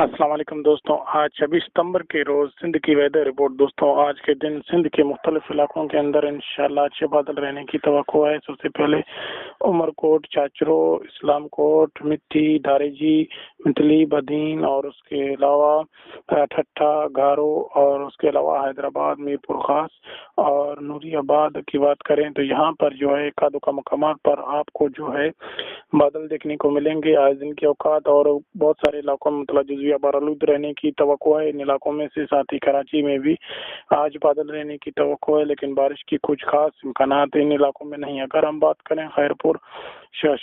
السلام علیکم دوستوں، آج 26 ستمبر کے روز سندھ کی ویدر رپورٹ۔ دوستوں آج کے دن سندھ کے مختلف علاقوں کے اندر انشاءاللہ اچھے بادل رہنے کی توقع ہے۔ سب سے پہلے عمر کوٹ، چاچرو، اسلام کوٹ، مٹی، دھاریجی، متلی، بدین اور اس کے علاوہ ٹھٹھا، گارو اور اس کے علاوہ حیدرآباد، میرپور خاص اور نوری آباد کی بات کریں تو یہاں پر جو ہے ایک آدھو مقامات پر آپ کو جو ہے بادل دیکھنے کو ملیں گے۔ آج دن کے اوقات اور بہت سارے علاقوں میں مطلب جزوی بارالود رہنے کی توقع ہے۔ ان علاقوں میں سے ساتھ ہی کراچی میں بھی آج بادل رہنے کی توقع ہے، لیکن بارش کی کچھ خاص امکانات ان علاقوں میں نہیں۔ اگر ہم بات کریں خیرپور،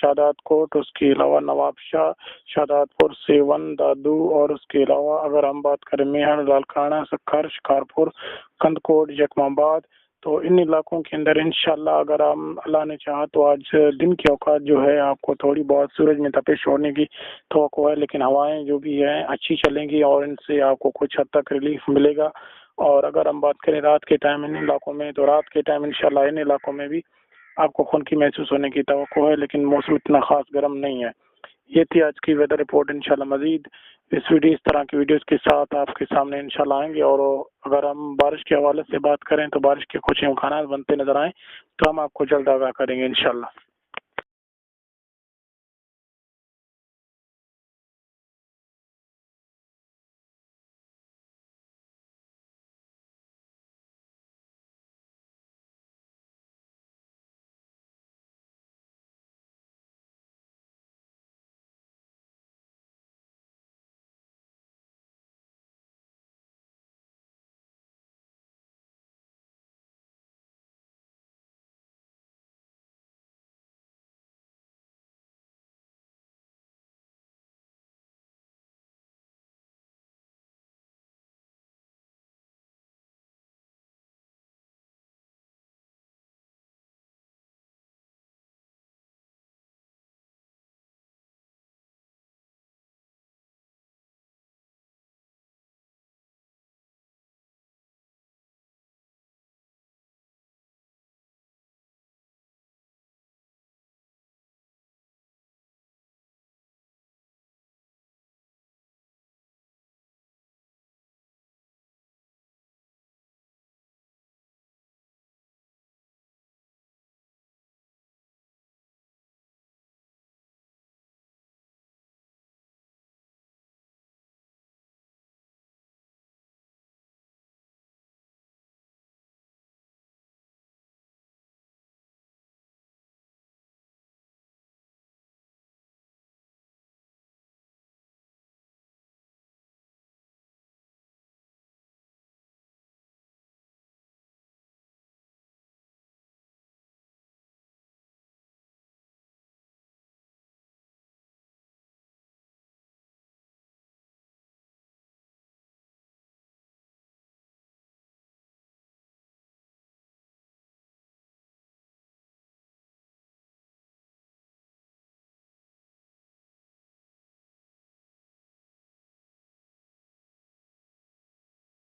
شادات کوٹ، اس کے علاوہ نواب شاہ، شادات پور، سیون، دادو اور اس کے علاوہ اگر ہم بات کریں میہر، لالکانہ، سکھر، شکارپور، کند کوٹ، یکم آباد، تو ان علاقوں کے اندر انشاءاللہ اگر ہم اللہ نے چاہا تو آج دن کے اوقات جو ہے آپ کو تھوڑی بہت سورج میں تپش ہونے کی توقع ہے، لیکن ہوائیں جو بھی ہیں اچھی چلیں گی اور ان سے آپ کو کچھ حد تک ریلیف ملے گا۔ اور اگر ہم بات کریں رات کے ٹائم ان علاقوں میں تو رات کے ٹائم انشاءاللہ ان علاقوں میں بھی آپ کو خنکی محسوس ہونے کی توقع ہے، لیکن موسم اتنا خاص گرم نہیں ہے۔ یہ تھی آج کی ویدر رپورٹ۔ انشاءاللہ مزید اس طرح کی ویڈیوز کے ساتھ آپ کے سامنے انشاءاللہ آئیں گے، اور اگر ہم بارش کے حوالے سے بات کریں تو بارش کے کچھ امکانات بنتے نظر آئیں تو ہم آپ کو جلد آگاہ کریں گے انشاءاللہ۔